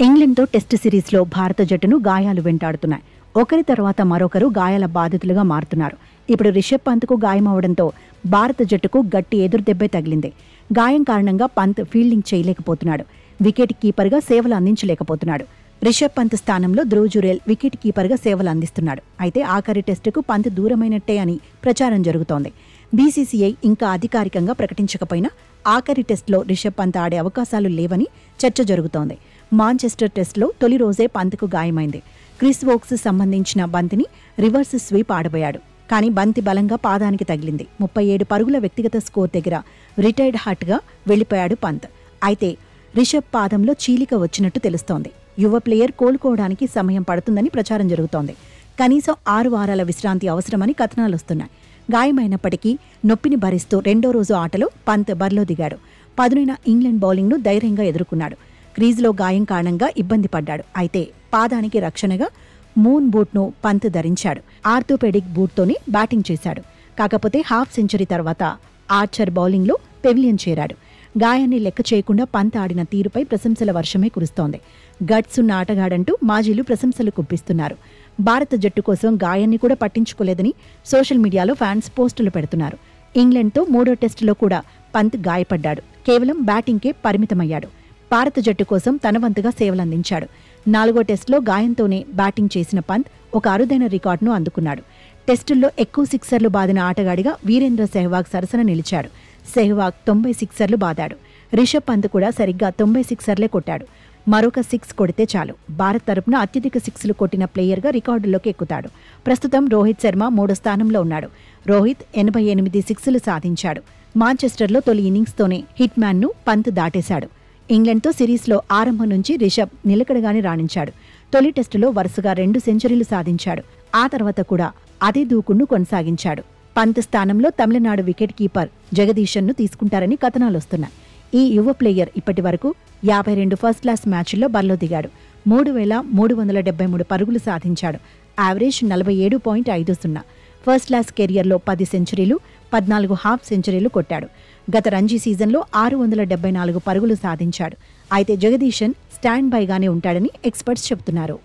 ఇంగ్లండ్తో test సిరీస్లో భారత జట్టును గాయాలు వెంటాడుతున్నాయి. ఒకరి తర్వాత మరొకరు గాయాల బాధితులుగా మారుతున్నారు. ఇప్పుడు రిషబ్ పంత్కు గాయమవడంతో భారత జట్టుకు గట్టి ఎదురుదెబ్బే తగిలింది. గాయం కారణంగా పంత్ ఫీల్డింగ్ చేయలేకపోతున్నాడు. వికెట్ కీపర్గా సేవలు అందించలేకపోతున్నాడు. రిషబ్ పంత్ స్థానంలో ధ్రువ్ జురేల్ వికెట్ కీపర్గా సేవలు అందిస్తున్నాడు. అయితే ఆఖరి టెస్టుకు పంత్ దూరమైనట్టే అని ప్రచారం జరుగుతోంది. బీసీసీఐ ఇంకా అధికారికంగా ప్రకటించకపోయినా ఆఖరి టెస్టులో రిషబ్ పంత్ ఆడే అవకాశాలు లేవని చర్చ జరుగుతోంది. మాంచెస్టర్ టెస్టులో తొలి రోజే పంత్కు గాయమైంది. క్రిస్ వోక్స్ సంబంధించిన బంతిని రివర్స్ స్వీప్ ఆడబోయాడు. కానీ బంతి బలంగా పాదానికి తగిలింది. 37 పరుగుల వ్యక్తిగత స్కోర్ దగ్గర రిటైర్డ్ హార్ట్గా వెళ్లిపోయాడు పంత్. అయితే రిషబ్ పాదంలో చీలిక వచ్చినట్టు తెలుస్తోంది. యువ ప్లేయర్ కోలుకోవడానికి సమయం పడుతుందని ప్రచారం జరుగుతోంది. కనీసం 6 వారాల విశ్రాంతి అవసరమని కథనాలొస్తున్నాయి. గాయమైనప్పటికీ నొప్పిని భరిస్తూ రెండో రోజు ఆటలో పంత్ బరిలో దిగాడు. పదునైన ఇంగ్లాండ్ బౌలింగ్ను ధైర్యంగా ఎదుర్కొన్నాడు. క్రీజ్లో గాయం కారణంగా ఇబ్బంది పడ్డాడు. అయితే పాదానికి రక్షణగా మూన్ బూట్ను పంత్ ధరించాడు. ఆర్థోపెడిక్ బూట్తోనే బ్యాటింగ్ చేశాడు. కాకపోతే హాఫ్ సెంచరీ తర్వాత ఆర్చర్ బౌలింగ్లో పెవిలియన్ చేరాడు. గాయాన్ని లెక్క చేయకుండా పంత్ ఆడిన తీరుపై ప్రశంసల వర్షమే కురుస్తోంది. గట్స్ ఉన్న ఆటగాడంటూ మాజీలు ప్రశంసలు కుప్పిస్తున్నారు. భారత జట్టు కోసం గాయాన్ని కూడా పట్టించుకోలేదని సోషల్ మీడియాలో ఫ్యాన్స్ పోస్టులు పెడుతున్నారు. ఇంగ్లాండ్తో 3వ టెస్టులో కూడా పంత్ గాయపడ్డాడు. కేవలం బ్యాటింగ్కే పరిమితమయ్యాడు. భారత జట్టు కోసం తన వంతుగా సేవలందించాడు. 4వ టెస్టులో గాయంతోనే బ్యాటింగ్ చేసిన పంత్ ఒక అరుదైన రికార్డును అందుకున్నాడు. టెస్టుల్లో ఎక్కువ సిక్సర్లు బాదిన ఆటగాడిగా వీరేంద్ర సెహ్వాగ్ సరసన నిలిచాడు. సెహ్వాగ్ 90 సిక్సర్లు బాదాడు. రిషబ్ పంత్ కూడా సరిగ్గా 90 సిక్సర్లే కొట్టాడు. మరొక 6 కొడితే చాలు భారత్ తరపున అత్యధిక 6లు కొట్టిన ప్లేయర్గా రికార్డుల్లోకి ఎక్కుతాడు. ప్రస్తుతం రోహిత్ శర్మ 3వ స్థానంలో ఉన్నాడు. రోహిత్ 88 6లు సాధించాడు. మాంచెస్టర్లో తొలి ఇన్నింగ్స్తోనే హిట్ మ్యాన్ను పంత్ దాటేశాడు. ఇంగ్లాండ్తో సిరీస్లో ఆరంభం నుంచి రిషబ్ నిలకడగానే రాణించాడు. తొలి టెస్టులో వరుసగా 2 సెంచరీలు సాధించాడు. ఆ తర్వాత కూడా అదే దూకుడును కొనసాగించాడు. పంత్ స్థానంలో తమిళనాడు వికెట్ కీపర్ జగదీశన్ను తీసుకుంటారని కథనాలొస్తున్నాయి. ఈ యువ ప్లేయర్ ఇప్పటి వరకు 52 ఫస్ట్ క్లాస్ మ్యాచ్ల్లో బరిలో దిగాడు. 3,373 పరుగులు సాధించాడు. యావరేజ్ 47.50. ఫస్ట్ క్లాస్ కెరియర్లో 10 సెంచరీలు, 14 హాఫ్ సెంచరీలు కొట్టాడు. గత రంజీ సీజన్లో 674 పరుగులు సాధించాడు. అయితే జగదీశన్ స్టాండ్ బైగానే ఉంటాడని ఎక్స్పర్ట్స్ చెబుతున్నారు.